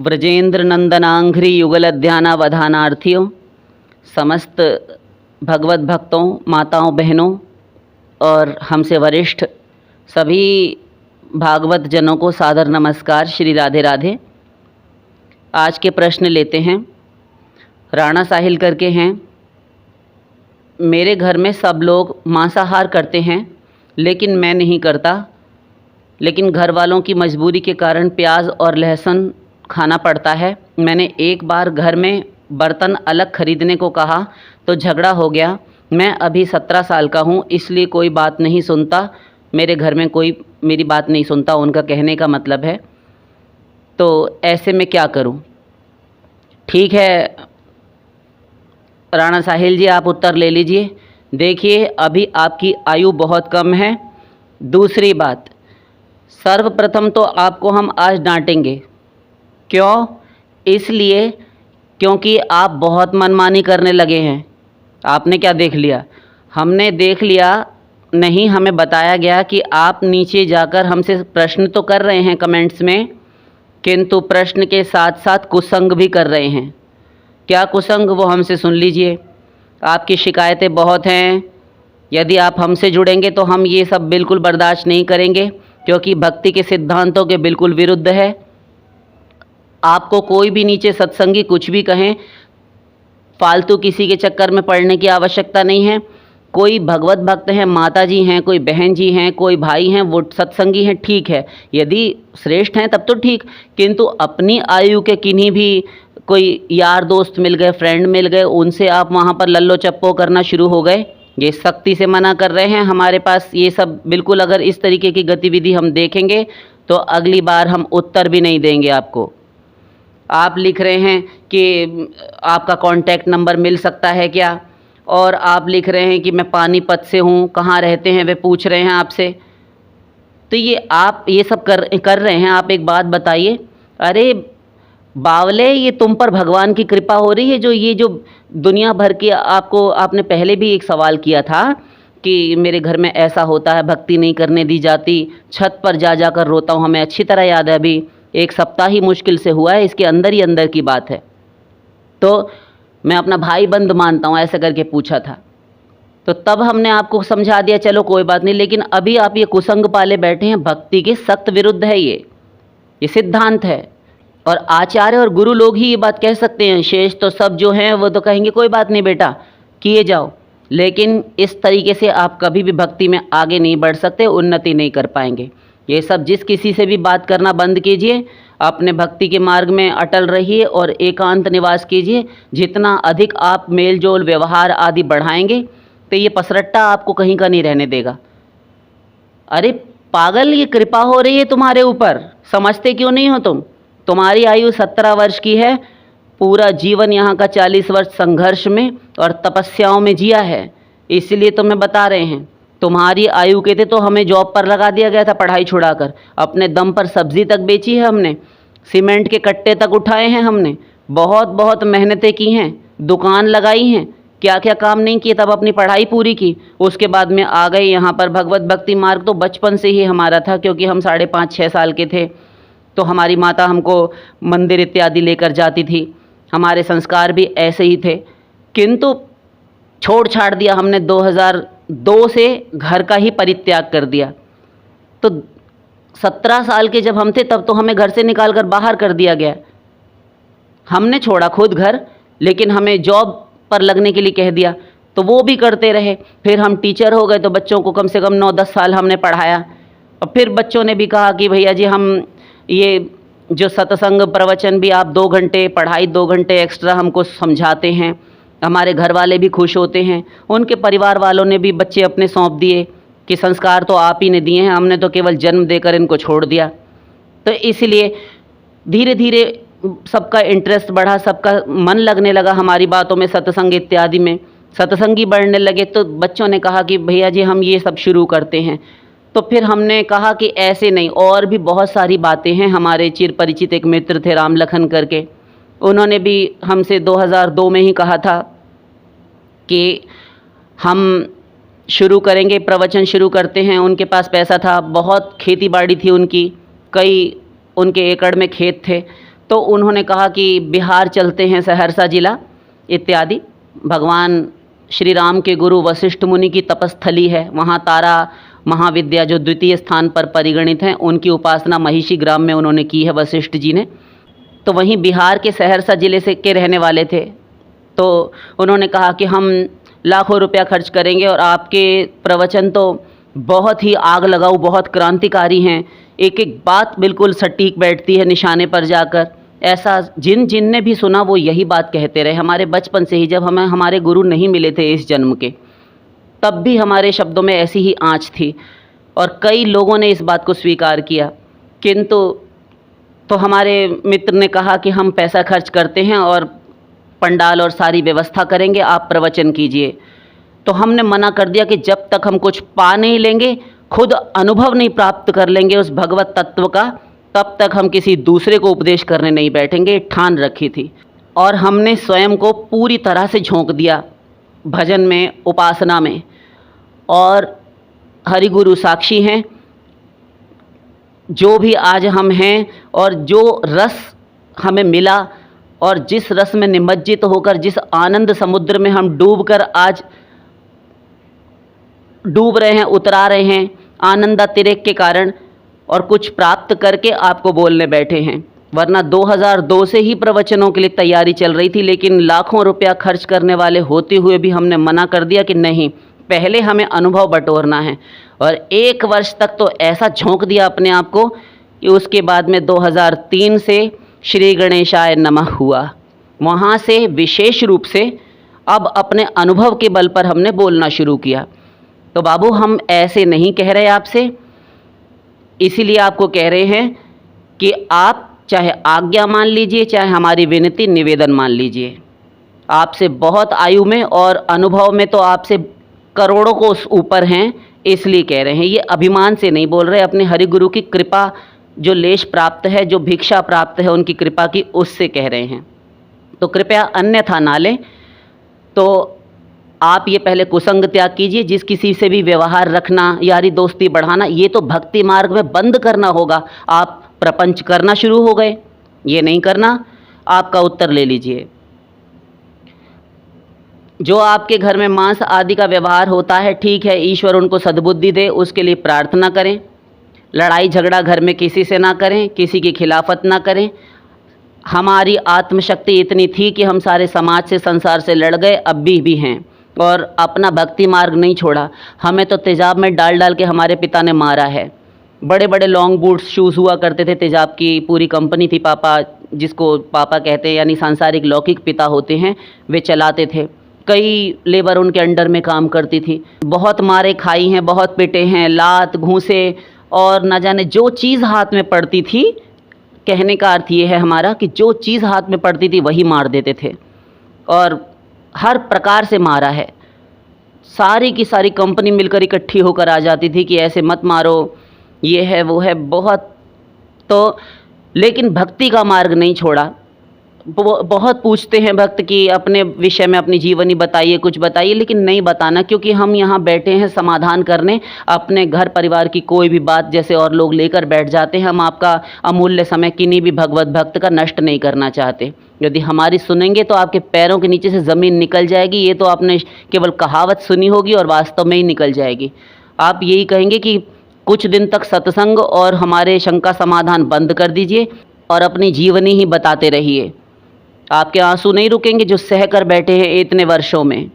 व्रजेंद्र नंदनांघ्रि युगल ध्यानावधानार्थियों, समस्त भगवत भक्तों, माताओं, बहनों और हमसे वरिष्ठ सभी भागवत जनों को सादर नमस्कार। श्री राधे राधे। आज के प्रश्न लेते हैं। राणा साहिल करके हैं। मेरे घर में सब लोग मांसाहार करते हैं लेकिन मैं नहीं करता, लेकिन घर वालों की मजबूरी के कारण प्याज और लहसुन खाना पड़ता है। मैंने एक बार घर में बर्तन अलग खरीदने को कहा तो झगड़ा हो गया। मैं अभी 17 साल का हूँ, इसलिए कोई बात नहीं सुनता। मेरे घर में कोई मेरी बात नहीं सुनता, उनका कहने का मतलब है। तो ऐसे में क्या करूँ? ठीक है राणा साहिल जी, आप उत्तर ले लीजिए। देखिए, अभी आपकी आयु बहुत कम है। दूसरी बात, सर्वप्रथम तो आपको हम आज डांटेंगे। क्यों? इसलिए क्योंकि आप बहुत मनमानी करने लगे हैं। आपने क्या देख लिया? हमने देख लिया नहीं, हमें बताया गया कि आप नीचे जाकर हमसे प्रश्न तो कर रहे हैं कमेंट्स में, किंतु प्रश्न के साथ साथ कुसंग भी कर रहे हैं। क्या कुसंग, वो हमसे सुन लीजिए। आपकी शिकायतें बहुत हैं। यदि आप हमसे जुड़ेंगे तो हम ये सब बिल्कुल बर्दाश्त नहीं करेंगे, क्योंकि भक्ति के सिद्धांतों के बिल्कुल विरुद्ध है। आपको कोई भी नीचे सत्संगी कुछ भी कहें, फालतू किसी के चक्कर में पड़ने की आवश्यकता नहीं है। कोई भगवत भक्त हैं, माता जी हैं, कोई बहन जी हैं, कोई भाई हैं, वो सत्संगी हैं, ठीक है। यदि श्रेष्ठ हैं तब तो ठीक, किंतु अपनी आयु के किन्हीं भी कोई यार दोस्त मिल गए, फ्रेंड मिल गए, उनसे आप वहाँ पर लल्लो चप्पो करना शुरू हो गए। ये सख्ती से मना कर रहे हैं। हमारे पास ये सब बिल्कुल, अगर इस तरीके की गतिविधि हम देखेंगे तो अगली बार हम उत्तर भी नहीं देंगे आपको। आप लिख रहे हैं कि आपका कांटेक्ट नंबर मिल सकता है क्या, और आप लिख रहे हैं कि मैं पानीपत से हूँ, कहाँ रहते हैं वे पूछ रहे हैं आपसे। तो ये आप ये सब कर रहे हैं। आप एक बात बताइए, अरे बावले, ये तुम पर भगवान की कृपा हो रही है जो दुनिया भर की आपने पहले भी एक सवाल किया था कि मेरे घर में ऐसा होता है, भक्ति नहीं करने दी जाती, छत पर जा जाकर रोता हूँ। हमें अच्छी तरह याद है, अभी एक सप्ताह ही मुश्किल से हुआ है, इसके अंदर ही अंदर की बात है। तो मैं अपना भाई बंद मानता हूँ, ऐसा करके पूछा था। तो तब हमने आपको समझा दिया, चलो कोई बात नहीं। लेकिन अभी आप ये कुसंग पाले बैठे हैं, भक्ति के सख्त विरुद्ध है ये सिद्धांत है। और आचार्य और गुरु लोग ही ये बात कह सकते हैं। शेष तो सब जो हैं वो तो कहेंगे कोई बात नहीं बेटा, किए जाओ। लेकिन इस तरीके से आप कभी भी भक्ति में आगे नहीं बढ़ सकते, उन्नति नहीं कर पाएंगे। ये सब जिस किसी से भी बात करना बंद कीजिए, अपने भक्ति के मार्ग में अटल रहिए और एकांत निवास कीजिए। जितना अधिक आप मेल जोल, व्यवहार आदि बढ़ाएंगे तो ये पसरट्टा आपको कहीं का नहीं रहने देगा। अरे पागल, ये कृपा हो रही है तुम्हारे ऊपर, समझते क्यों नहीं हो तुम? तुम्हारी आयु 17 वर्ष की है। पूरा जीवन यहाँ का 40 वर्ष संघर्ष में और तपस्याओं में जिया है, इसलिए तुम्हें बता रहे हैं। तुम्हारी आयु के थे तो हमें जॉब पर लगा दिया गया था, पढ़ाई छुड़ाकर। अपने दम पर सब्जी तक बेची है हमने, सीमेंट के कट्टे तक उठाए हैं हमने, बहुत बहुत मेहनतें की हैं, दुकान लगाई हैं, क्या क्या काम नहीं किए, तब अपनी पढ़ाई पूरी की। उसके बाद में आ गए यहाँ पर। भगवत भक्ति मार्ग तो बचपन से ही हमारा था, क्योंकि हम 5.5-6 साल के थे तो हमारी माता हमको मंदिर इत्यादि लेकर जाती थी। हमारे संस्कार भी ऐसे ही थे, किंतु छोड़ छाड़ दिया हमने। 2002 से घर का ही परित्याग कर दिया। तो 17 साल के जब हम थे तब तो हमें घर से निकाल कर बाहर कर दिया गया। हमने छोड़ा खुद घर, लेकिन हमें जॉब पर लगने के लिए कह दिया, तो वो भी करते रहे। फिर हम टीचर हो गए तो बच्चों को कम से कम 9-10 साल हमने पढ़ाया। और फिर बच्चों ने भी कहा कि भैया जी, हम ये जो सत्संग प्रवचन भी आप 2 घंटे पढ़ाई, 2 घंटे एक्स्ट्रा हमको समझाते हैं, हमारे घर वाले भी खुश होते हैं। उनके परिवार वालों ने भी बच्चे अपने सौंप दिए कि संस्कार तो आप ही ने दिए हैं, हमने तो केवल जन्म देकर इनको छोड़ दिया। तो इसलिए धीरे धीरे सबका इंटरेस्ट बढ़ा, सबका मन लगने लगा हमारी बातों में, सत्संग इत्यादि में। सत्संगी बढ़ने लगे तो बच्चों ने कहा कि भैया जी हम ये सब शुरू करते हैं। तो फिर हमने कहा कि ऐसे नहीं, और भी बहुत सारी बातें हैं। हमारे चिर परिचित एक मित्र थे राम लखन करके, उन्होंने भी हमसे 2002 में ही कहा था कि हम शुरू करेंगे, प्रवचन शुरू करते हैं। उनके पास पैसा था, बहुत खेती बाड़ी थी उनकी, कई उनके एकड़ में खेत थे। तो उन्होंने कहा कि बिहार चलते हैं, सहरसा जिला इत्यादि। भगवान श्री राम के गुरु वशिष्ठ मुनि की तपस्थली है, वहाँ तारा महाविद्या जो द्वितीय स्थान पर परिगणित हैं, उनकी उपासना महिषी ग्राम में उन्होंने की है वशिष्ठ जी ने। तो वहीं बिहार के सहरसा ज़िले से के रहने वाले थे। तो उन्होंने कहा कि हम लाखों रुपया खर्च करेंगे और आपके प्रवचन तो बहुत ही आग लगाऊ, बहुत क्रांतिकारी हैं, एक एक बात बिल्कुल सटीक बैठती है निशाने पर जाकर। ऐसा जिन ने भी सुना वो यही बात कहते रहे। हमारे बचपन से ही, जब हमें हमारे गुरु नहीं मिले थे इस जन्म के, तब भी हमारे शब्दों में ऐसी ही आँच थी और कई लोगों ने इस बात को स्वीकार किया। किंतु तो हमारे मित्र ने कहा कि हम पैसा खर्च करते हैं और पंडाल और सारी व्यवस्था करेंगे, आप प्रवचन कीजिए। तो हमने मना कर दिया कि जब तक हम कुछ पा नहीं लेंगे, खुद अनुभव नहीं प्राप्त कर लेंगे उस भगवत तत्व का, तब तक हम किसी दूसरे को उपदेश करने नहीं बैठेंगे। ठान रखी थी और हमने स्वयं को पूरी तरह से झोंक दिया भजन में, उपासना में। और हरिगुरु साक्षी हैं, जो भी आज हम हैं और जो रस हमें मिला और जिस रस में निमज्जित होकर, जिस आनंद समुद्र में हम डूबकर आज डूब रहे हैं, उतरा रहे हैं आनंदातिरेक के कारण, और कुछ प्राप्त करके आपको बोलने बैठे हैं। वरना 2002 से ही प्रवचनों के लिए तैयारी चल रही थी, लेकिन लाखों रुपया खर्च करने वाले होते हुए भी हमने मना कर दिया कि नहीं, पहले हमें अनुभव बटोरना है। और 1 वर्ष तक तो ऐसा झोंक दिया अपने आप को कि उसके बाद में 2003 से श्री गणेशाय नमः हुआ। वहाँ से विशेष रूप से अब अपने अनुभव के बल पर हमने बोलना शुरू किया। तो बाबू, हम ऐसे नहीं कह रहे आपसे, इसीलिए आपको कह रहे हैं कि आप चाहे आज्ञा मान लीजिए, चाहे हमारी विनती निवेदन मान लीजिए। आपसे बहुत आयु में और अनुभव में तो आपसे करोड़ों को ऊपर हैं, इसलिए कह रहे हैं। ये अभिमान से नहीं बोल रहे, अपने हरिगुरु की कृपा जो लेश प्राप्त है, जो भिक्षा प्राप्त है उनकी कृपा की, उससे कह रहे हैं। तो कृपया अन्यथा ना लें। तो आप ये पहले कुसंग त्याग कीजिए। जिस किसी से भी व्यवहार रखना, यारी दोस्ती बढ़ाना, ये तो भक्ति मार्ग में बंद करना होगा। आप प्रपंच करना शुरू हो गए, ये नहीं करना। आपका उत्तर ले लीजिए। जो आपके घर में मांस आदि का व्यवहार होता है, ठीक है, ईश्वर उनको सद्बुद्धि दे, उसके लिए प्रार्थना करें। लड़ाई झगड़ा घर में किसी से ना करें, किसी की खिलाफत ना करें। हमारी आत्मशक्ति इतनी थी कि हम सारे समाज से, संसार से लड़ गए, अब भी हैं, और अपना भक्ति मार्ग नहीं छोड़ा। हमें तो तेजाब में डाल डाल के हमारे पिता ने मारा है। बड़े बड़े लॉन्ग बूट्स शूज़ हुआ करते थे, तेजाब की पूरी कंपनी थी। पापा, जिसको पापा कहते हैं, यानी सांसारिक लौकिक पिता होते हैं, वे चलाते थे। कई लेबर उनके अंडर में काम करती थी। बहुत मारे खाई हैं, बहुत पिटे हैं, लात घूंसे, और न जाने जो चीज़ हाथ में पड़ती थी, कहने का अर्थ ये है हमारा कि जो चीज़ हाथ में पड़ती थी वही मार देते थे, और हर प्रकार से मारा है। सारी की सारी कंपनी मिलकर इकट्ठी होकर आ जाती थी कि ऐसे मत मारो, ये है वो है, बहुत। तो लेकिन भक्ति का मार्ग नहीं छोड़ा। बहुत पूछते हैं भक्त कि अपने विषय में अपनी जीवनी बताइए, कुछ बताइए, लेकिन नहीं बताना, क्योंकि हम यहाँ बैठे हैं समाधान करने। अपने घर परिवार की कोई भी बात जैसे और लोग लेकर बैठ जाते हैं। हम आपका अमूल्य समय किन्हीं भी भगवत भक्त का नष्ट नहीं करना चाहते। यदि हमारी सुनेंगे तो आपके पैरों के नीचे से ज़मीन निकल जाएगी। ये तो आपने केवल कहावत सुनी होगी और वास्तव में ही निकल जाएगी। आप यही कहेंगे कि कुछ दिन तक सत्संग और हमारे शंका समाधान बंद कर दीजिए और अपनी जीवनी ही बताते रहिए। आपके आंसू नहीं रुकेंगे जो सह कर बैठे हैं इतने वर्षों में।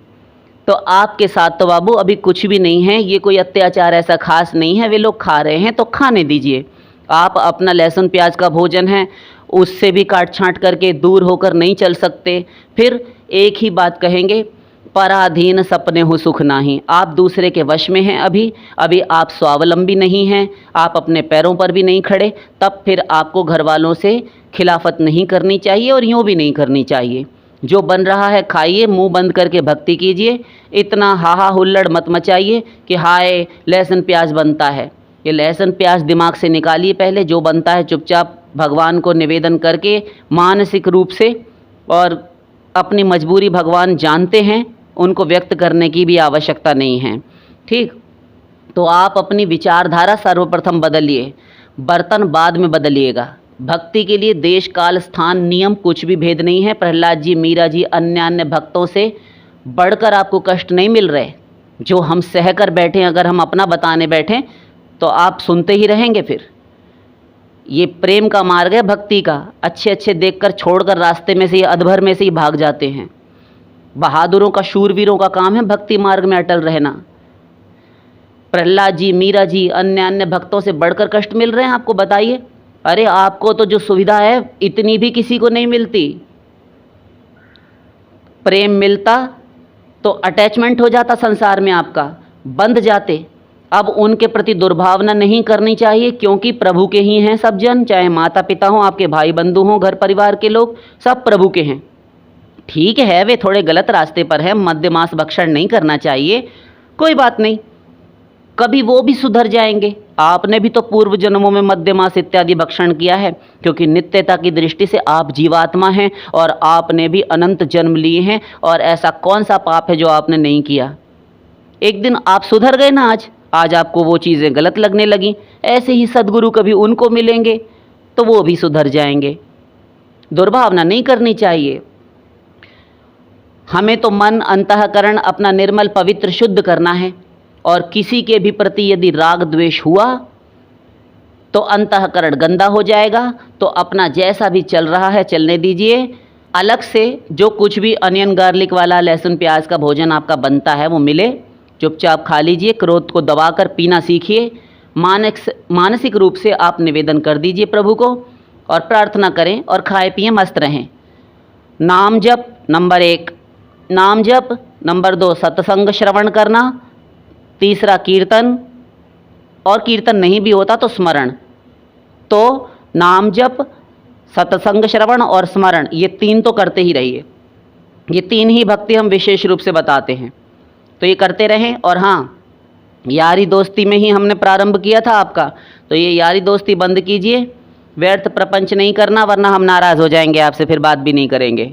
तो आपके साथ तो बाबू अभी कुछ भी नहीं है। ये कोई अत्याचार ऐसा खास नहीं है। वे लोग खा रहे हैं तो खाने दीजिए। आप अपना लहसुन प्याज का भोजन है, उससे भी काट छाँट करके दूर होकर नहीं चल सकते। फिर एक ही बात कहेंगे, पराधीन सपने हो सुख नाही। आप दूसरे के वश में हैं। अभी आप स्वावलंबी नहीं हैं, आप अपने पैरों पर भी नहीं खड़े। तब फिर आपको घर वालों से खिलाफत नहीं करनी चाहिए और यूँ भी नहीं करनी चाहिए। जो बन रहा है खाइए, मुंह बंद करके भक्ति कीजिए। इतना हाहा हुल्लड़ मत मचाइए कि हाय लहसुन प्याज बनता है। ये लहसुन प्याज दिमाग से निकालिए पहले। जो बनता है चुपचाप भगवान को निवेदन करके मानसिक रूप से, और अपनी मजबूरी भगवान जानते हैं, उनको व्यक्त करने की भी आवश्यकता नहीं है। ठीक, तो आप अपनी विचारधारा सर्वप्रथम बदलिए, बर्तन बाद में बदलिएगा। भक्ति के लिए देश काल स्थान नियम कुछ भी भेद नहीं है। प्रहलाद जी, मीरा जी, अन्य भक्तों से बढ़कर आपको कष्ट नहीं मिल रहे। जो हम सह कर बैठे, अगर हम अपना बताने बैठें तो आप सुनते ही रहेंगे। फिर ये प्रेम का मार्ग है भक्ति का। अच्छे अच्छे देखकर छोड़कर रास्ते में से, अधभर में से ही भाग जाते हैं। बहादुरों का, शूरवीरों का काम है भक्ति मार्ग में अटल रहना। प्रहलाद जी, मीरा जी, अन्य भक्तों से बढ़कर कष्ट मिल रहे हैं आपको, बताइए। अरे आपको तो जो सुविधा है इतनी भी किसी को नहीं मिलती। प्रेम मिलता तो अटैचमेंट हो जाता संसार में, आपका बंध जाते। अब उनके प्रति दुर्भावना नहीं करनी चाहिए, क्योंकि प्रभु के ही हैं सब जन, चाहे माता पिता हों, आपके भाई बंधु हों, घर परिवार के लोग, सब प्रभु के हैं। ठीक है, वे थोड़े गलत रास्ते पर हैं, मद्य मांस भक्षण नहीं करना चाहिए, कोई बात नहीं, कभी वो भी सुधर जाएंगे। आपने भी तो पूर्व जन्मों में मद्य मांस इत्यादि भक्षण किया है, क्योंकि नित्यता की दृष्टि से आप जीवात्मा हैं और आपने भी अनंत जन्म लिए हैं, और ऐसा कौन सा पाप है जो आपने नहीं किया। एक दिन आप सुधर गए ना, आज आपको वो चीज़ें गलत लगने लगी। ऐसे ही सद्गुरु कभी उनको मिलेंगे तो वो भी सुधर जाएंगे। दुर्भावना नहीं करनी चाहिए। हमें तो मन, अंतःकरण अपना निर्मल पवित्र शुद्ध करना है, और किसी के भी प्रति यदि राग द्वेष हुआ तो अंतःकरण गंदा हो जाएगा। तो अपना जैसा भी चल रहा है चलने दीजिए। अलग से जो कुछ भी अनियन गार्लिक वाला, लहसुन प्याज का भोजन आपका बनता है वो मिले, चुपचाप खा लीजिए। क्रोध को दबाकर पीना सीखिए। मानसिक रूप से आप निवेदन कर दीजिए प्रभु को, और प्रार्थना करें और खाए पिए मस्त रहें। नाम जप नंबर 1, नाम जप नंबर 2, सत्संग श्रवण करना, तीसरा कीर्तन, और कीर्तन नहीं भी होता तो स्मरण। तो नाम जप, सत्संग श्रवण और स्मरण, ये 3 तो करते ही रहिए। ये 3 ही भक्ति हम विशेष रूप से बताते हैं, तो ये करते रहें। और हाँ, यारी दोस्ती में ही हमने प्रारंभ किया था आपका, तो ये यारी दोस्ती बंद कीजिए। व्यर्थ प्रपंच नहीं करना, वरना हम नाराज़ हो जाएंगे आपसे, फिर बात भी नहीं करेंगे।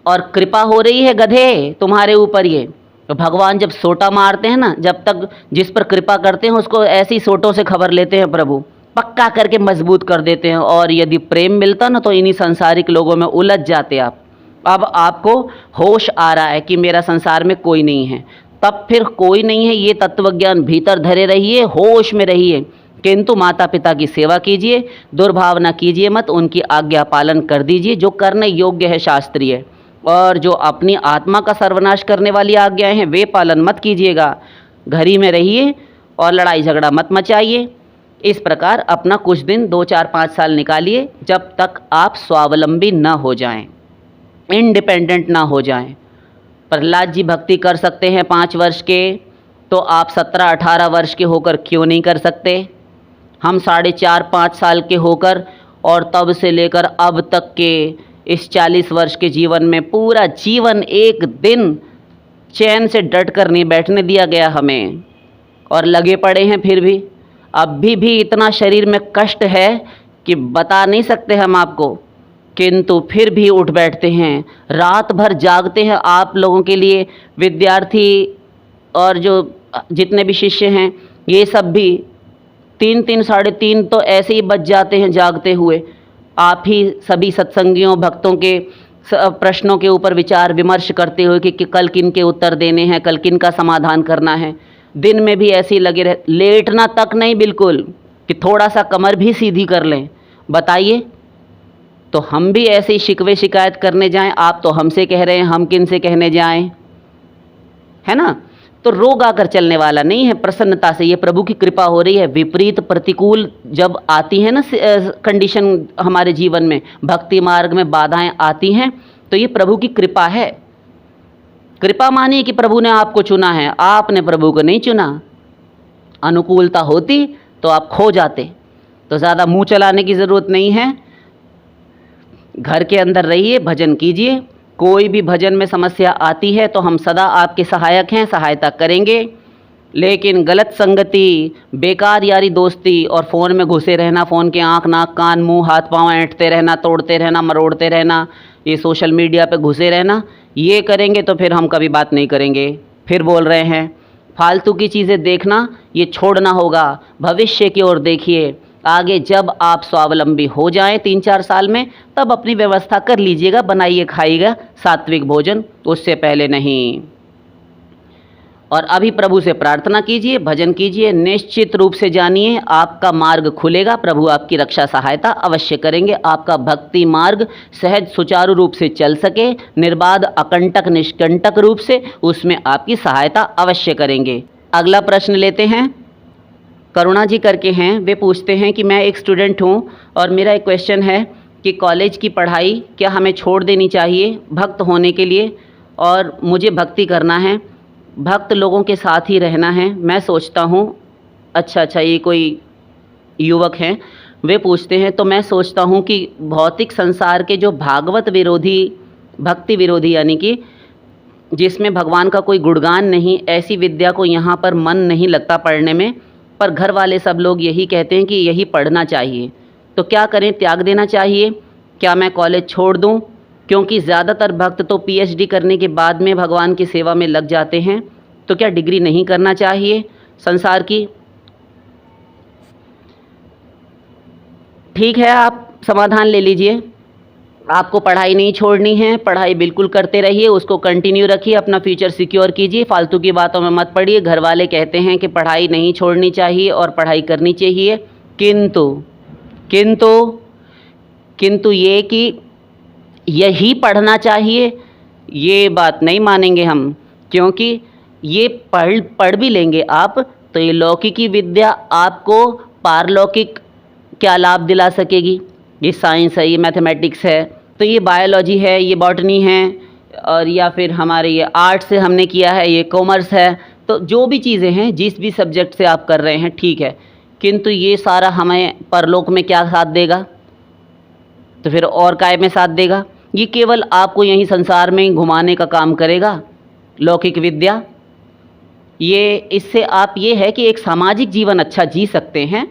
और कृपा हो रही है गधे तुम्हारे ऊपर। ये तो भगवान जब सोटा मारते हैं ना, जब तक जिस पर कृपा करते हैं उसको ऐसी सोटों से खबर लेते हैं प्रभु, पक्का करके मजबूत कर देते हैं। और यदि प्रेम मिलता ना तो इन्हीं संसारिक लोगों में उलझ जाते आप। अब आपको होश आ रहा है कि मेरा संसार में कोई नहीं है, तब फिर कोई नहीं है ये तत्वज्ञान भीतर धरे रहिए, होश में रहिए, किंतु माता पिता की सेवा कीजिए, दुर्भावना कीजिए मत, उनकी आज्ञा पालन कर दीजिए जो करने योग्य है शास्त्रीय, और जो अपनी आत्मा का सर्वनाश करने वाली आज्ञाएं हैं वे पालन मत कीजिएगा। घर ही में रहिए और लड़ाई झगड़ा मत मचाइए। इस प्रकार अपना कुछ दिन 2, 4, 5 साल निकालिए, जब तक आप स्वावलंबी न हो जाएं, इंडिपेंडेंट ना हो जाएं। प्रहलाद जी भक्ति कर सकते हैं 5 वर्ष के, तो आप 17-18 वर्ष के होकर क्यों नहीं कर सकते। हम 4.5-5 साल के होकर और तब से लेकर अब तक के इस 40 वर्ष के जीवन में पूरा जीवन एक दिन चैन से डट कर नहीं बैठने दिया गया हमें, और लगे पड़े हैं फिर भी। अभी भी इतना शरीर में कष्ट है कि बता नहीं सकते हम आपको, किंतु फिर भी उठ बैठते हैं, रात भर जागते हैं आप लोगों के लिए। विद्यार्थी और जो जितने भी शिष्य हैं ये सब भी 3-3, 3:30 तो ऐसे ही बज जाते हैं जागते हुए। आप ही सभी सत्संगियों भक्तों के प्रश्नों के ऊपर विचार विमर्श करते हुए कि कल किन के उत्तर देने हैं, कल किन का समाधान करना है। दिन में भी ऐसे ही लगे रहे, लेटना तक नहीं बिल्कुल कि थोड़ा सा कमर भी सीधी कर लें। बताइए, तो हम भी ऐसे ही शिकवे शिकायत करने जाएं? आप तो हमसे कह रहे हैं, हम किन से कहने जाएं, है ना। तो रोग आकर चलने वाला नहीं है, प्रसन्नता से ये प्रभु की कृपा हो रही है। विपरीत प्रतिकूल जब आती है ना कंडीशन हमारे जीवन में, भक्ति मार्ग में बाधाएं आती हैं, तो ये प्रभु की कृपा है। कृपा मानिए कि प्रभु ने आपको चुना है, आपने प्रभु को नहीं चुना। अनुकूलता होती तो आप खो जाते। तो ज़्यादा मुंह चलाने की ज़रूरत नहीं है, घर के अंदर रहिए, भजन कीजिए। कोई भी भजन में समस्या आती है तो हम सदा आपके सहायक हैं, सहायता करेंगे। लेकिन गलत संगति, बेकार यारी दोस्ती और फ़ोन में घुसे रहना, फ़ोन के आँख नाक कान मुंह हाथ पाँव ऐंठते रहना, तोड़ते रहना, मरोड़ते रहना, ये सोशल मीडिया पे घुसे रहना, ये करेंगे तो फिर हम कभी बात नहीं करेंगे। फिर बोल रहे हैं फालतू की चीज़ें देखना ये छोड़ना होगा, भविष्य की ओर देखिए। आगे जब आप स्वावलंबी हो जाएं 3-4 साल में, तब अपनी व्यवस्था कर लीजिएगा, बनाइए खाइएगा सात्विक भोजन, उससे पहले नहीं। और अभी प्रभु से प्रार्थना कीजिए, भजन कीजिए, निश्चित रूप से जानिए आपका मार्ग खुलेगा, प्रभु आपकी रक्षा सहायता अवश्य करेंगे, आपका भक्ति मार्ग सहज सुचारू रूप से चल सके, निर्बाध अकंटक निष्कंटक रूप से, उसमें आपकी सहायता अवश्य करेंगे। अगला प्रश्न लेते हैं, करुणा जी करके हैं, वे पूछते हैं कि मैं एक स्टूडेंट हूँ और मेरा एक क्वेश्चन है कि कॉलेज की पढ़ाई क्या हमें छोड़ देनी चाहिए भक्त होने के लिए, और मुझे भक्ति करना है, भक्त लोगों के साथ ही रहना है। मैं सोचता हूँ, अच्छा, ये कोई युवक हैं, वे पूछते हैं, तो मैं सोचता हूँ कि भौतिक संसार के जो भागवत विरोधी, भक्ति विरोधी, यानी कि जिसमें भगवान का कोई गुणगान नहीं, ऐसी विद्या को यहाँ पर मन नहीं लगता पढ़ने में, पर घर वाले सब लोग यही कहते हैं कि यही पढ़ना चाहिए, तो क्या करें, त्याग देना चाहिए, क्या मैं कॉलेज छोड़ दूं? क्योंकि ज़्यादातर भक्त तो पीएचडी करने के बाद में भगवान की सेवा में लग जाते हैं, तो क्या डिग्री नहीं करना चाहिए संसार की? ठीक है, आप समाधान ले लीजिए, आपको पढ़ाई नहीं छोड़नी है, पढ़ाई बिल्कुल करते रहिए, उसको कंटिन्यू रखिए, अपना फ्यूचर सिक्योर कीजिए, फालतू की बातों में मत पड़िए। घर वाले कहते हैं कि पढ़ाई नहीं छोड़नी चाहिए और पढ़ाई करनी चाहिए, किंतु ये कि यही पढ़ना चाहिए, ये बात नहीं मानेंगे हम, क्योंकि ये पढ़ भी लेंगे आप तो ये लौकिकी विद्या आपको पारलौकिक क्या लाभ दिला सकेगी? ये साइंस है, ये मैथमेटिक्स है, तो ये बायोलॉजी है, ये बॉटनी है, और या फिर हमारे ये आर्ट से हमने किया है, ये कॉमर्स है, तो जो भी चीज़ें हैं, जिस भी सब्जेक्ट से आप कर रहे हैं, ठीक है, किंतु ये सारा हमें परलोक में क्या साथ देगा? तो फिर और काय में साथ देगा? ये केवल आपको यहीं संसार में घुमाने का काम करेगा, लौकिक विद्या। ये इससे आप ये है कि एक सामाजिक जीवन अच्छा जी सकते हैं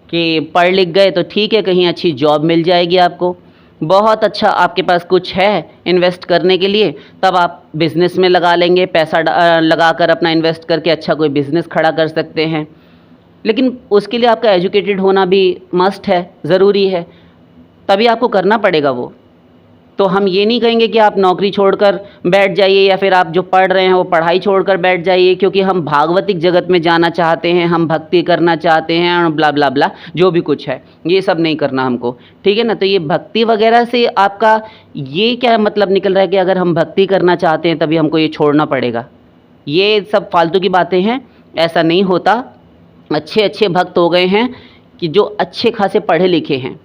कि पढ़ लिख गए तो ठीक है, कहीं अच्छी जॉब मिल जाएगी आपको, बहुत अच्छा आपके पास कुछ है इन्वेस्ट करने के लिए, तब आप बिज़नेस में लगा लेंगे, पैसा लगा कर अपना इन्वेस्ट करके अच्छा कोई बिज़नेस खड़ा कर सकते हैं। लेकिन उसके लिए आपका एजुकेटेड होना भी मस्ट है, ज़रूरी है, तभी आपको करना पड़ेगा वो। तो हम ये नहीं कहेंगे कि आप नौकरी छोड़कर बैठ जाइए या फिर आप जो पढ़ रहे हैं वो पढ़ाई छोड़कर बैठ जाइए, क्योंकि हम भागवतिक जगत में जाना चाहते हैं, हम भक्ति करना चाहते हैं और ब्ला ब्ला ब्ला जो भी कुछ है, ये सब नहीं करना हमको, ठीक है ना। तो ये भक्ति वगैरह से आपका ये क्या मतलब निकल रहा है कि अगर हम भक्ति करना चाहते हैं तभी हमको ये छोड़ना पड़ेगा? ये सब फालतू की बातें हैं, ऐसा नहीं होता। अच्छे अच्छे भक्त हो गए हैं कि जो अच्छे खासे पढ़े लिखे हैं।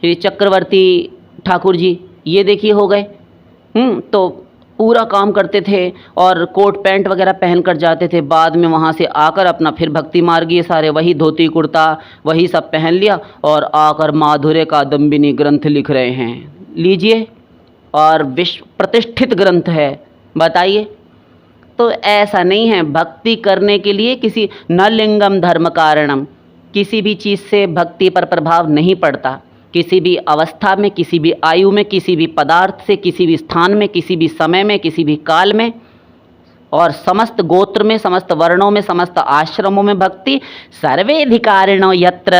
ये चक्रवर्ती ठाकुर जी, ये देखिए हो गए, तो पूरा काम करते थे और कोट पैंट वगैरह पहन कर जाते थे, बाद में वहाँ से आकर अपना फिर भक्ति मार्गीय सारे वही धोती कुर्ता वही सब पहन लिया और आकर माधुर्य कादम्बिनी ग्रंथ लिख रहे हैं। लीजिए, और विश्व प्रतिष्ठित ग्रंथ है, बताइए। तो ऐसा नहीं है, भक्ति करने के लिए किसी न लिंगम धर्म कारणम, किसी भी चीज़ से भक्ति पर प्रभाव नहीं पड़ता, किसी भी अवस्था में, किसी भी आयु में, किसी भी पदार्थ से, किसी भी स्थान में, किसी भी समय में, किसी भी काल में, और समस्त गोत्र में, समस्त वर्णों में, समस्त आश्रमों में भक्ति। सर्वेधिकारिणो यत्र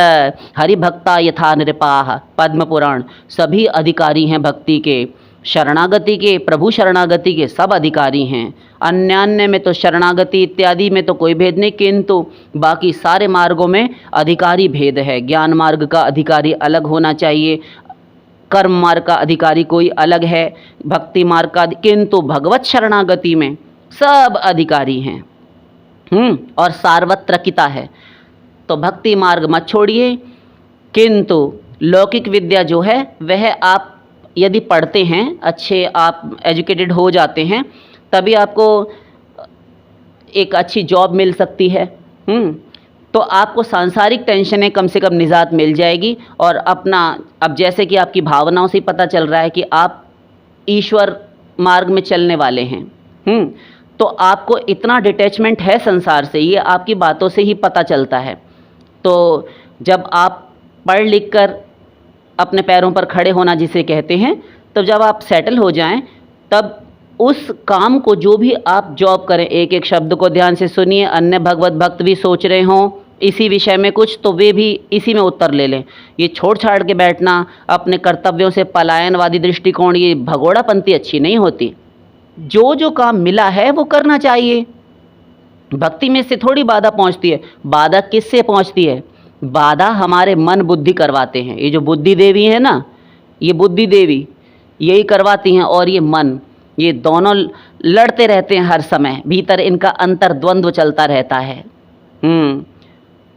हरिभक्ता यथा नृपाः, पद्म पुराण। सभी अधिकारी हैं भक्ति के, शरणागति के, प्रभु शरणागति के सब अधिकारी हैं। अन्यान्य में तो शरणागति इत्यादि में तो कोई भेद नहीं, किंतु बाकी सारे मार्गों में अधिकारी भेद है। ज्ञान मार्ग का अधिकारी अलग होना चाहिए, कर्म मार्ग का अधिकारी कोई अलग है, भक्ति मार्ग का, किंतु भगवत शरणागति में सब अधिकारी हैं। और सार्वत्रकिता है। तो भक्ति मार्ग मत छोड़िए, किंतु लौकिक विद्या जो है वह आप यदि पढ़ते हैं, अच्छे आप एजुकेटेड हो जाते हैं, तभी आपको एक अच्छी जॉब मिल सकती है। तो आपको सांसारिक टेंशनें कम से कम निजात मिल जाएगी, और अपना अब जैसे कि आपकी भावनाओं से पता चल रहा है कि आप ईश्वर मार्ग में चलने वाले हैं। तो आपको इतना डिटैचमेंट है संसार से, ये आपकी बातों से ही पता चलता है। तो जब आप पढ़ लिख कर अपने पैरों पर खड़े होना जिसे कहते हैं, तो जब आप सेटल हो जाएं, तब उस काम को जो भी आप जॉब करें, एक एक शब्द को ध्यान से सुनिए, अन्य भगवत भक्त भी सोच रहे हों, इसी विषय में कुछ, तो वे भी इसी में उत्तर ले लें। ये छोड़ छाड़ के बैठना, अपने कर्तव्यों से पलायनवादी दृष्टिकोण, ये भगोड़ापंथी अच्छी नहीं होती। जो जो काम मिला है वो करना चाहिए। भक्ति में से थोड़ी बाधा पहुंचती है। बाधा किससे पहुंचती है? बाधा हमारे मन बुद्धि करवाते हैं। ये जो बुद्धि देवी है ना, ये बुद्धि देवी यही करवाती हैं, और ये मन, ये दोनों लड़ते रहते हैं हर समय। भीतर इनका अंतर्द्वंद्व चलता रहता है।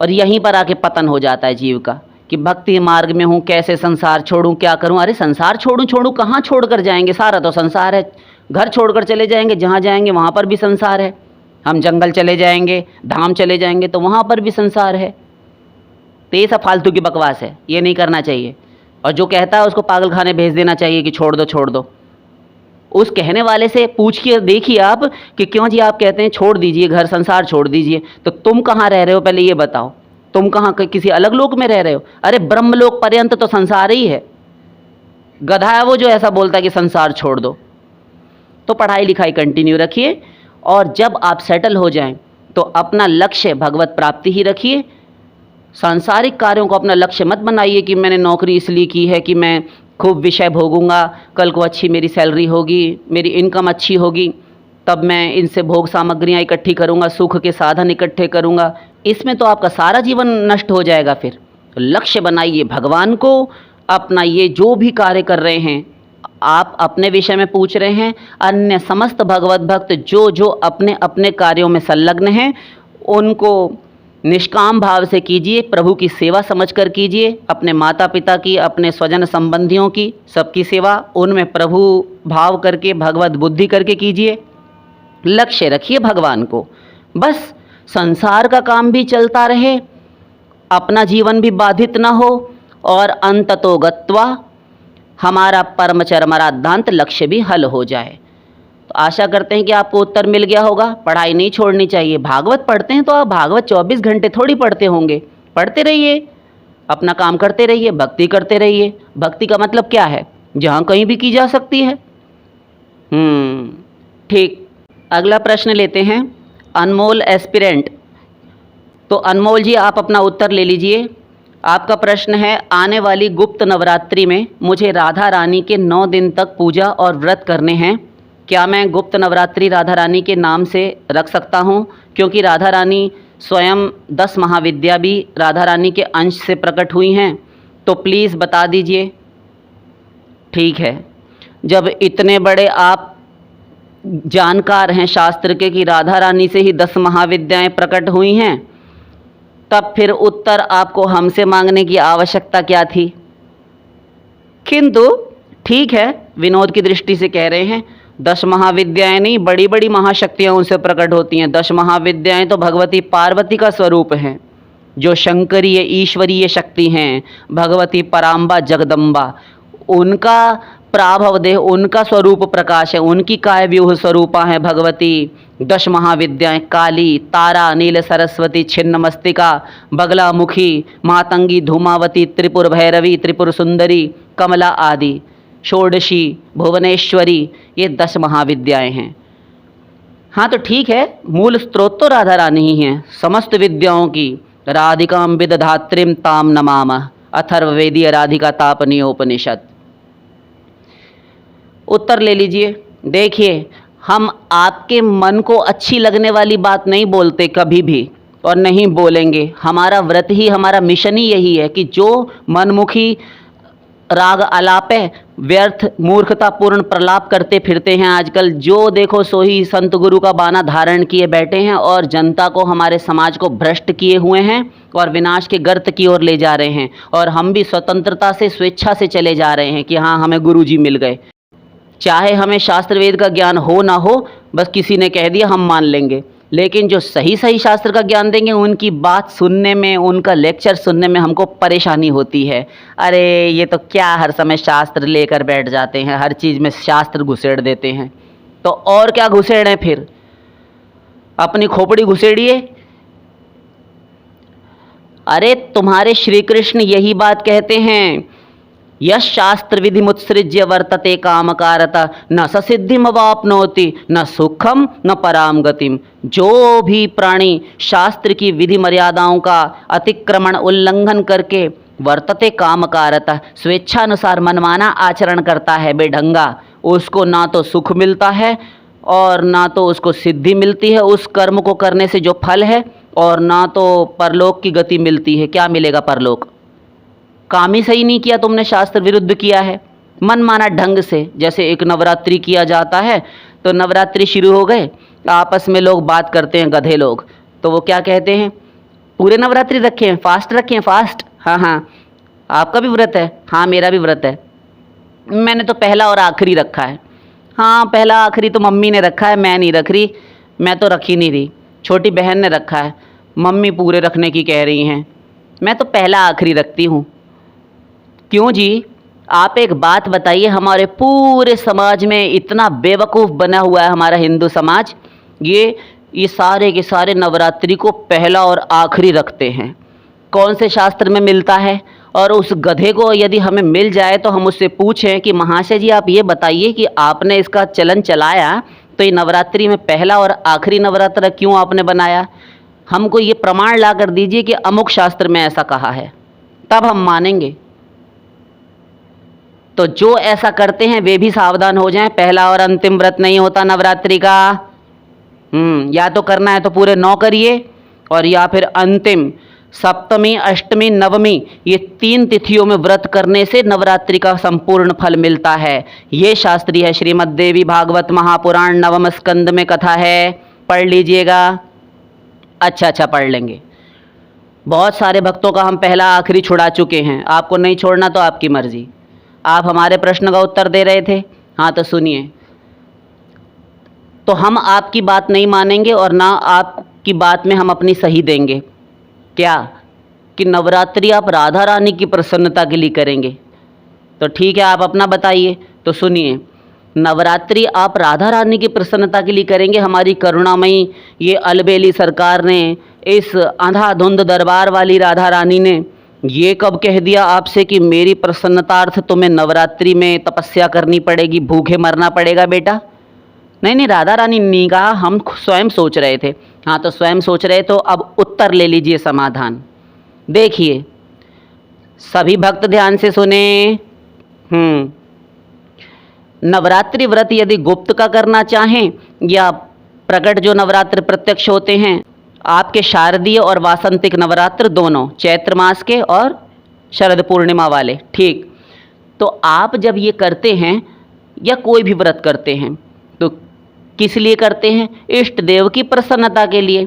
और यहीं पर आके पतन हो जाता है जीव का, कि भक्ति मार्ग में हूँ, कैसे संसार छोड़ूं, क्या करूं। अरे संसार छोड़ूं कहाँ छोड़ कर जाएंगे? सारा तो संसार है। घर छोड़कर चले जाएंगे, जहाँ जाएंगे वहाँ पर भी संसार है। हम जंगल चले जाएंगे, धाम चले जाएंगे, तो वहाँ पर भी संसार है। तो ये सब फालतू की बकवास है, ये नहीं करना चाहिए। और जो कहता है उसको पागल खाने भेज देना चाहिए कि छोड़ दो छोड़ दो। उस कहने वाले से पूछ के देखिए आप कि क्यों जी आप कहते हैं छोड़ दीजिए घर संसार छोड़ दीजिए, तो तुम कहाँ रह रहे हो पहले ये बताओ। तुम कहाँ किसी अलग लोक में रह रहे हो? अरे ब्रह्मलोक पर्यंत तो संसार ही है। गधा है वो जो ऐसा बोलता है कि संसार छोड़ दो। तो पढ़ाई लिखाई कंटिन्यू रखिए, और जब आप सेटल हो जाएं तो अपना लक्ष्य भगवत प्राप्ति ही रखिए। सांसारिक कार्यों को अपना लक्ष्य मत बनाइए कि मैंने नौकरी इसलिए की है कि मैं खूब विषय भोगूंगा, कल को अच्छी मेरी सैलरी होगी, मेरी इनकम अच्छी होगी, तब मैं इनसे भोग सामग्रियां इकट्ठी करूंगा, सुख के साधन इकट्ठे करूंगा। इसमें तो आपका सारा जीवन नष्ट हो जाएगा। फिर लक्ष्य बनाइए भगवान को। अपना ये जो भी कार्य कर रहे हैं, आप अपने विषय में पूछ रहे हैं, अन्य समस्त भगवत भक्त जो जो अपने अपने कार्यों में संलग्न हैं, उनको निष्काम भाव से कीजिए, प्रभु की सेवा समझकर कीजिए। अपने माता पिता की, अपने स्वजन संबंधियों की, सबकी सेवा उनमें प्रभु भाव करके, भगवत बुद्धि करके कीजिए। लक्ष्य रखिए भगवान को। बस संसार का काम भी चलता रहे, अपना जीवन भी बाधित ना हो, और अंततो गत्वा हमारा परम चरमराद्धांत लक्ष्य भी हल हो जाए। तो आशा करते हैं कि आपको उत्तर मिल गया होगा। पढ़ाई नहीं छोड़नी चाहिए। भागवत पढ़ते हैं तो आप भागवत 24 घंटे थोड़ी पढ़ते होंगे। पढ़ते रहिए, अपना काम करते रहिए, भक्ति करते रहिए। भक्ति का मतलब क्या है? जहाँ कहीं भी की जा सकती है। ठीक। अगला प्रश्न लेते हैं, अनमोल एस्पिरेंट। तो अनमोल जी आप अपना उत्तर ले लीजिए। आपका प्रश्न है, आने वाली गुप्त नवरात्रि में मुझे राधा रानी के 9 दिन तक पूजा और व्रत करने हैं। क्या मैं गुप्त नवरात्रि राधा रानी के नाम से रख सकता हूँ? क्योंकि राधा रानी स्वयं 10 महाविद्या भी राधा रानी के अंश से प्रकट हुई हैं, तो प्लीज़ बता दीजिए। ठीक है, जब इतने बड़े आप जानकार हैं शास्त्र के कि राधा रानी से ही 10 महाविद्याएं प्रकट हुई हैं, तब फिर उत्तर आपको हमसे मांगने की आवश्यकता क्या थी? किंतु ठीक है, विनोद की दृष्टि से कह रहे हैं। 10 महाविद्याएं नहीं, बड़ी बड़ी महाशक्तियां उनसे प्रकट होती हैं। 10 महाविद्याएं तो भगवती पार्वती का स्वरूप हैं, जो शंकरीय ईश्वरीय शक्ति हैं। भगवती पराम्बा जगदम्बा, उनका प्राभव देह, उनका स्वरूप प्रकाश है, उनकी काय व्यूह स्वरूपा है भगवती। 10 महाविद्याएं काली, तारा, नील सरस्वती, छिन्न मस्तिका, बगला मुखी, मातंगी, धूमावती, त्रिपुर भैरवी, त्रिपुर सुंदरी, कमला आदि, षोडशी, भुवनेश्वरी, ये 10 महाविद्याएं हैं। हाँ तो ठीक है, मूल स्रोत तो राधा रानी ही हैं समस्त विद्याओं की। राधिकां विदधात्रीं ताम नमामः, अथर्ववेदीय राधिका तापनीयोपनिषद। उत्तर ले लीजिए। देखिए, हम आपके मन को अच्छी लगने वाली बात नहीं बोलते कभी भी, और नहीं बोलेंगे। हमारा व्रत ही, हमारा मिशन ही यही है कि जो मनमुखी राग आलापे व्यर्थ मूर्खतापूर्ण प्रलाप करते फिरते हैं आजकल, जो देखो सो ही संत गुरु का बाना धारण किए बैठे हैं, और जनता को, हमारे समाज को भ्रष्ट किए हुए हैं और विनाश के गर्त की ओर ले जा रहे हैं। और हम भी स्वतंत्रता से, स्वेच्छा से चले जा रहे हैं कि हाँ हमें गुरु जी मिल गए। चाहे हमें शास्त्र वेद का ज्ञान हो ना हो, बस किसी ने कह दिया हम मान लेंगे। लेकिन जो सही सही शास्त्र का ज्ञान देंगे, उनकी बात सुनने में, उनका लेक्चर सुनने में हमको परेशानी होती है। अरे ये तो क्या हर समय शास्त्र लेकर बैठ जाते हैं, हर चीज़ में शास्त्र घुसेड़ देते हैं। तो और क्या घुसेड़ें फिर? अपनी खोपड़ी घुसेड़िए। अरे तुम्हारे श्री कृष्ण यही बात कहते हैं यश शास्त्र विधि मुत्सृज्य वर्तते कामकारता न स सिद्धिमवाप्नोति न सुखम न पराम गतिम। जो भी प्राणी शास्त्र की विधि मर्यादाओं का अतिक्रमण उल्लंघन करके वर्तते कामकारता स्वेच्छानुसार मनमाना आचरण करता है बेढंगा, उसको ना तो सुख मिलता है और ना तो उसको सिद्धि मिलती है उस कर्म को करने से जो फल है, और ना तो परलोक की गति मिलती है। क्या मिलेगा परलोक? काम ही सही नहीं किया तुमने, शास्त्र विरुद्ध किया है मनमाना ढंग से। जैसे एक नवरात्रि किया जाता है तो नवरात्रि शुरू हो गए, आपस में लोग बात करते हैं गधे लोग, तो वो क्या कहते हैं, पूरे नवरात्रि रखे हैं, फास्ट रखे हैं, फास्ट। हाँ हाँ, आपका भी व्रत है? हाँ मेरा भी व्रत है। मैंने तो पहला और आखिरी रखा है। हाँ पहला आखिरी तो मम्मी ने रखा है, मैं नहीं रख रही, मैं तो रख ही नहीं रही। छोटी बहन ने रखा है, मम्मी पूरे रखने की कह रही हैं, मैं तो पहला आखिरी रखती हूँ। क्यों जी? आप एक बात बताइए, हमारे पूरे समाज में इतना बेवकूफ़ बना हुआ है हमारा हिंदू समाज, ये सारे के सारे नवरात्रि को पहला और आखिरी रखते हैं। कौन से शास्त्र में मिलता है? और उस गधे को यदि हमें मिल जाए तो हम उससे पूछें कि महाशय जी आप ये बताइए कि आपने इसका चलन चलाया तो ये नवरात्रि में पहला और आखिरी नवरात्र क्यों आपने बनाया? हमको ये प्रमाण ला कर दीजिए कि अमुक शास्त्र में ऐसा कहा है, तब हम मानेंगे। तो जो ऐसा करते हैं वे भी सावधान हो जाएं, पहला और अंतिम व्रत नहीं होता नवरात्रि का। या तो करना है तो पूरे 9 करिए, और या फिर अंतिम सप्तमी अष्टमी नवमी ये 3 तिथियों में व्रत करने से नवरात्रि का संपूर्ण फल मिलता है। ये शास्त्रीय है, श्रीमद् देवी भागवत महापुराण नवम स्कंद में कथा है, पढ़ लीजिएगा। अच्छा पढ़ लेंगे। बहुत सारे भक्तों का हम पहला आखिरी छुड़ा चुके हैं, आपको नहीं छोड़ना तो आपकी मर्जी। आप हमारे प्रश्न का उत्तर दे रहे थे, हाँ तो सुनिए। तो हम आपकी बात नहीं मानेंगे और ना आपकी बात में हम अपनी सही देंगे। क्या कि नवरात्रि आप राधा रानी की प्रसन्नता के लिए करेंगे? तो ठीक है, आप अपना बताइए। तो सुनिए, नवरात्रि आप राधा रानी की प्रसन्नता के लिए करेंगे। हमारी करुणामयी ये अलबेली सरकार ने, इस अंधाधुंध दरबार वाली राधा रानी ने ये कब कह दिया आपसे कि मेरी प्रसन्नतार्थ तुम्हें नवरात्रि में तपस्या करनी पड़ेगी, भूखे मरना पड़ेगा बेटा? नहीं, राधा रानी ने कहा, हम स्वयं सोच रहे थे। हाँ तो स्वयं सोच रहे तो अब उत्तर ले लीजिए, समाधान देखिए। सभी भक्त ध्यान से सुने। नवरात्रि व्रत यदि गुप्त का करना चाहें या प्रकट जो नवरात्र प्रत्यक्ष होते हैं, आपके शारदीय और वासंतिक नवरात्र दोनों, चैत्र मास के और शरद पूर्णिमा वाले, ठीक। तो आप जब ये करते हैं या कोई भी व्रत करते हैं तो किस लिए करते हैं? इष्ट देव की प्रसन्नता के लिए।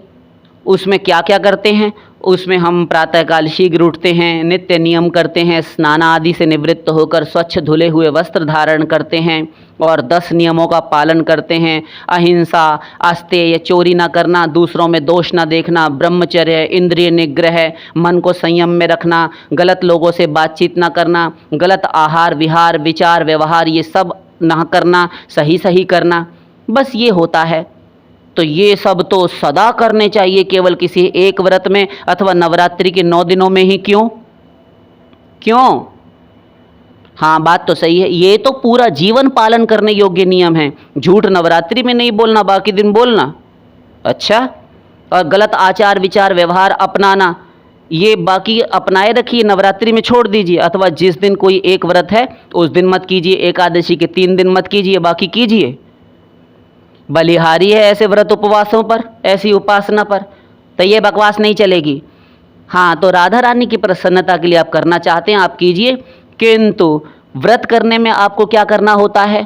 उसमें क्या क्या करते हैं? उसमें हम प्रातःकाल शीघ्र उठते हैं, नित्य नियम करते हैं, स्नान आदि से निवृत्त होकर स्वच्छ धुले हुए वस्त्र धारण करते हैं और 10 नियमों का पालन करते हैं। अहिंसा, अस्तेय, चोरी ना करना, दूसरों में दोष ना देखना, ब्रह्मचर्य, इंद्रिय निग्रह, मन को संयम में रखना, गलत लोगों से बातचीत ना करना, गलत आहार विहार विचार व्यवहार ये सब ना करना, सही करना, बस ये होता है। तो ये सब तो सदा करने चाहिए, केवल किसी एक व्रत में अथवा नवरात्रि के 9 दिनों में ही क्यों? हाँ बात तो सही है, ये तो पूरा जीवन पालन करने योग्य नियम है। झूठ नवरात्रि में नहीं बोलना, बाकी दिन बोलना। अच्छा, और गलत आचार विचार व्यवहार अपनाना, ये बाकी अपनाए रखिए, नवरात्रि में छोड़ दीजिए। अथवा जिस दिन कोई एक व्रत है उस दिन मत कीजिए, एकादशी के 3 दिन मत कीजिए, बाकी कीजिए। बलिहारी है ऐसे व्रत उपवासों पर, ऐसी उपासना पर, तो ये बकवास नहीं चलेगी। हाँ तो राधा रानी की प्रसन्नता के लिए आप करना चाहते हैं, आप कीजिए, किंतु व्रत करने में आपको क्या करना होता है?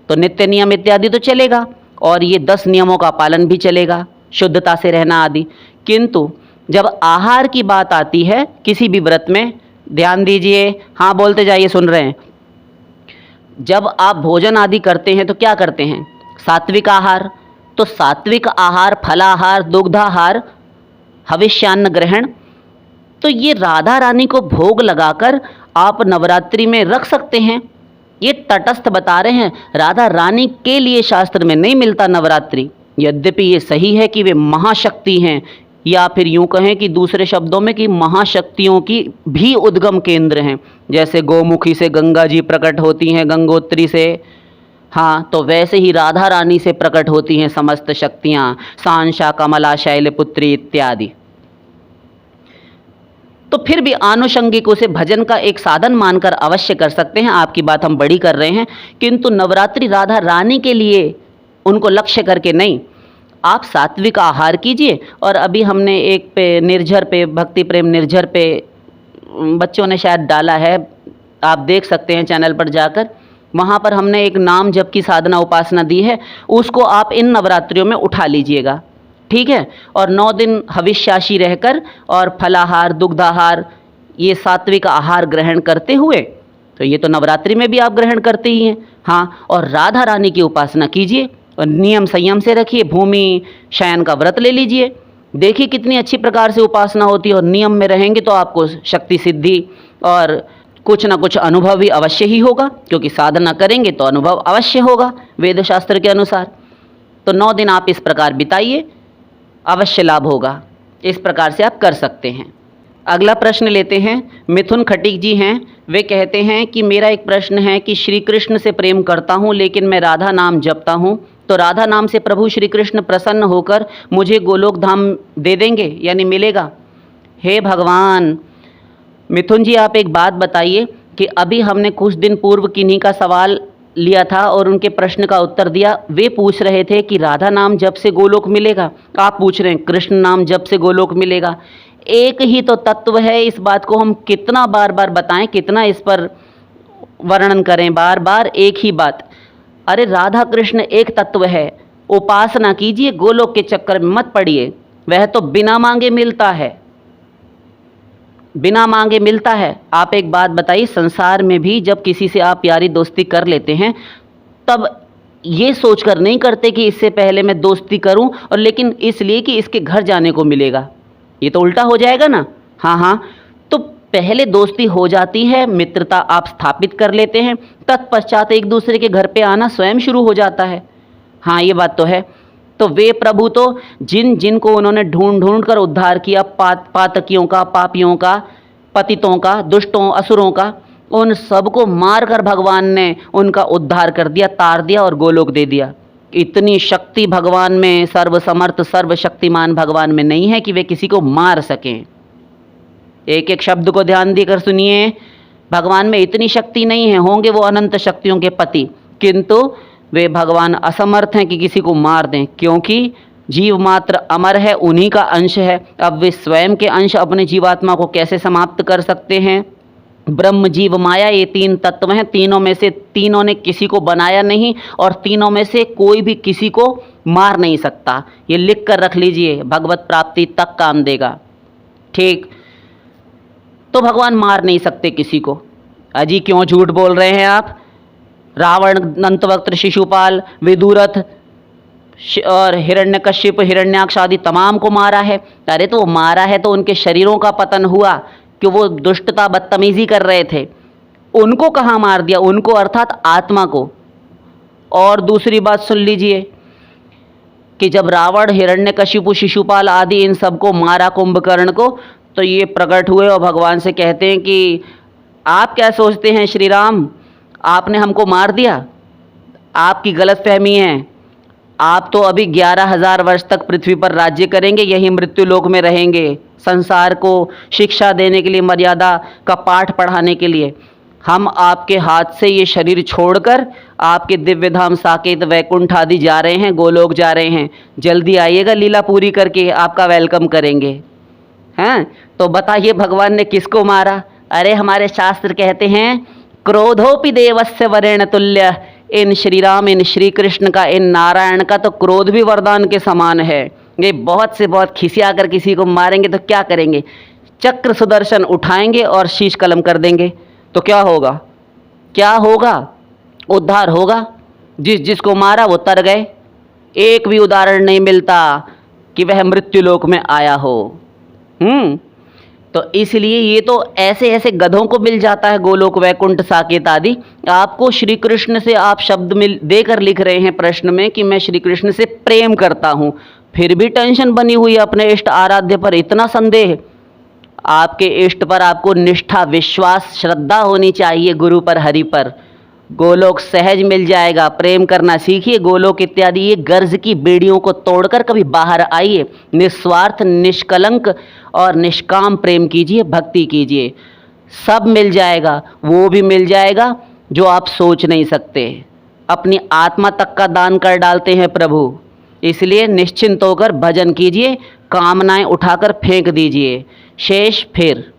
तो नित्य नियम इत्यादि तो चलेगा और ये 10 नियमों का पालन भी चलेगा, शुद्धता से रहना आदि। किंतु जब आहार की बात आती है किसी भी व्रत में, ध्यान दीजिए, हाँ बोलते जाइए, सुन रहे हैं। जब आप भोजन आदि करते हैं तो क्या करते हैं? सात्विक आहार। तो सात्विक आहार, फलाहार, दुग्धाहार, हविष्यान्न ग्रहण, तो ये राधा रानी को भोग लगाकर आप नवरात्रि में रख सकते हैं। ये तटस्थ बता रहे हैं, राधा रानी के लिए शास्त्र में नहीं मिलता नवरात्रि। यद्यपि ये सही है कि वे महाशक्ति हैं, या फिर यूँ कहें कि दूसरे शब्दों में कि महाशक्तियों की भी उद्गम केंद्र हैं। जैसे गौमुखी से गंगा जी प्रकट होती हैं, गंगोत्री से, हाँ, तो वैसे ही राधा रानी से प्रकट होती हैं समस्त शक्तियाँ, सांशा, कमला, शैलपुत्री इत्यादि। तो फिर भी आनुषंगिक उसे भजन का एक साधन मानकर अवश्य कर सकते हैं। आपकी बात हम बड़ी कर रहे हैं, किंतु नवरात्रि राधा रानी के लिए उनको लक्ष्य करके नहीं। आप सात्विक आहार कीजिए। और अभी हमने एक पे निर्झर पे, भक्ति प्रेम निर्झर पे बच्चों ने शायद डाला है, आप देख सकते हैं चैनल पर जाकर। वहाँ पर हमने एक नाम जप की साधना उपासना दी है, उसको आप इन नवरात्रियों में उठा लीजिएगा, ठीक है। और 9 दिन हविष्याशी रहकर और फलाहार, दुग्धाहार, ये सात्विक आहार ग्रहण करते हुए, तो ये तो नवरात्रि में भी आप ग्रहण करते ही हैं, हाँ। और राधा रानी की उपासना कीजिए और नियम संयम से रखिए, भूमि शयन का व्रत ले लीजिए। देखिए कितनी अच्छी प्रकार से उपासना होती है। और नियम में रहेंगे तो आपको शक्ति सिद्धि और कुछ ना कुछ अनुभव भी अवश्य ही होगा, क्योंकि साधना करेंगे तो अनुभव अवश्य होगा वेद शास्त्र के अनुसार। तो 9 दिन आप इस प्रकार बिताइए, अवश्य लाभ होगा। इस प्रकार से आप कर सकते हैं। अगला प्रश्न लेते हैं। मिथुन खटीक जी हैं, वे कहते हैं कि मेरा एक प्रश्न है कि श्री कृष्ण से प्रेम करता हूँ, लेकिन मैं राधा नाम जपता हूँ, तो राधा नाम से प्रभु श्री कृष्ण प्रसन्न होकर मुझे गोलोक धाम दे देंगे, यानी मिलेगा? हे भगवान! मिथुन जी, आप एक बात बताइए कि अभी हमने कुछ दिन पूर्व किन्हीं का सवाल लिया था और उनके प्रश्न का उत्तर दिया। वे पूछ रहे थे कि राधा नाम जप से गोलोक मिलेगा, आप पूछ रहे हैं कृष्ण नाम जप से गोलोक मिलेगा। एक ही तो तत्व है, इस बात को हम कितना बार बार बताएं, कितना इस पर वर्णन करें, बार बार एक ही बात। अरे राधा कृष्ण एक तत्व है, उपासना कीजिए, गोलोक के चक्कर में मत पड़िए। वह तो बिना मांगे मिलता है, बिना मांगे मिलता है। आप एक बात बताइए, संसार में भी जब किसी से आप यारी दोस्ती कर लेते हैं, तब ये सोचकर नहीं करते कि इससे पहले मैं दोस्ती करूं, और लेकिन इसलिए कि इसके घर जाने को मिलेगा। ये तो उल्टा हो जाएगा ना। हाँ हाँ, तो पहले दोस्ती हो जाती है, मित्रता आप स्थापित कर लेते हैं, तत्पश्चात एक दूसरे के घर पे आना स्वयं शुरू हो जाता है। हाँ, ये बात तो है। तो वे प्रभु तो जिन जिन को उन्होंने ढूंढ ढूंढ कर उद्धार किया, पातकियों का, पापियों का, पतितों का, दुष्टों, असुरों का, उन सबको मार कर भगवान ने उनका उद्धार कर दिया, तार दिया और गोलोक दे दिया। इतनी शक्ति भगवान में, सर्वसमर्थ सर्वशक्तिमान भगवान में नहीं है कि वे किसी को मार सकें। एक एक शब्द को ध्यान देकर सुनिए, भगवान में इतनी शक्ति नहीं है। होंगे वो अनंत शक्तियों के पति, किंतु वे भगवान असमर्थ हैं कि किसी को मार दें, क्योंकि जीव मात्र अमर है, उन्हीं का अंश है। अब वे स्वयं के अंश अपने जीवात्मा को कैसे समाप्त कर सकते हैं? ब्रह्म, जीव, माया, ये 3 तत्व हैं। तीनों में से तीनों ने किसी को बनाया नहीं, और तीनों में से कोई भी किसी को मार नहीं सकता। ये लिख कर रख लीजिए, भगवत प्राप्ति तक काम देगा। ठीक, तो भगवान मार नहीं सकते किसी को। अजी क्यों झूठ बोल रहे हैं आप? रावण, दंतवक्त्र, शिशुपाल, विदुरथ और हिरण्यकश्यप, हिरण्याक्ष आदि तमाम को मारा है। अरे तो वो मारा है तो उनके शरीरों का पतन हुआ कि वो दुष्टता, बदतमीजी कर रहे थे। उनको कहाँ मार दिया? उनको अर्थात आत्मा को। और दूसरी बात सुन लीजिए कि जब रावण, हिरण्यकशिपु, शिशुपाल आदि इन सबको मारा, कुंभकर्ण को, तो ये प्रकट हुए और भगवान से कहते हैं कि आप क्या सोचते हैं श्री राम, आपने हमको मार दिया? आपकी गलतफहमी है। आप तो अभी 11,000 वर्ष तक पृथ्वी पर राज्य करेंगे, यही मृत्यु लोक में रहेंगे, संसार को शिक्षा देने के लिए, मर्यादा का पाठ पढ़ाने के लिए। हम आपके हाथ से ये शरीर छोड़कर आपके दिव्य धाम साकेत, वैकुंठ आदि जा रहे हैं, गोलोक जा रहे हैं। जल्दी आइएगा, लीला पूरी करके आपका वेलकम करेंगे। हैं? तो बताइए भगवान ने किसको मारा? अरे हमारे शास्त्र कहते हैं, क्रोधोपि देवस्य वरेण तुल्य। इन श्री राम, इन श्री कृष्ण का, इन नारायण का तो क्रोध भी वरदान के समान है। ये बहुत से बहुत खिसिया कर किसी को मारेंगे तो क्या करेंगे? चक्र सुदर्शन उठाएंगे और शीश कलम कर देंगे, तो क्या होगा? क्या होगा? उद्धार होगा। जिस जिसको मारा वो तर गए। एक भी उदाहरण नहीं मिलता कि वह मृत्युलोक में आया हो। तो इसलिए ये तो ऐसे ऐसे गधों को मिल जाता है, गोलोक, वैकुंठ, साकेत आदि। आपको श्री कृष्ण से आप शब्द मिल देकर लिख रहे हैं प्रश्न में कि मैं श्री कृष्ण से प्रेम करता हूँ, फिर भी टेंशन बनी हुई है अपने इष्ट आराध्य पर, इतना संदेह। आपके इष्ट पर आपको निष्ठा, विश्वास, श्रद्धा होनी चाहिए, गुरु पर, हरि पर। गोलोक सहज मिल जाएगा। प्रेम करना सीखिए। गोलोक इत्यादि ये गर्ज की बेड़ियों को तोड़कर कभी बाहर आइए। निस्वार्थ, निष्कलंक और निष्काम प्रेम कीजिए, भक्ति कीजिए, सब मिल जाएगा। वो भी मिल जाएगा जो आप सोच नहीं सकते। अपनी आत्मा तक का दान कर डालते हैं प्रभु। इसलिए निश्चिंत होकर भजन कीजिए, कामनाएं उठाकर फेंक दीजिए। शेष फिर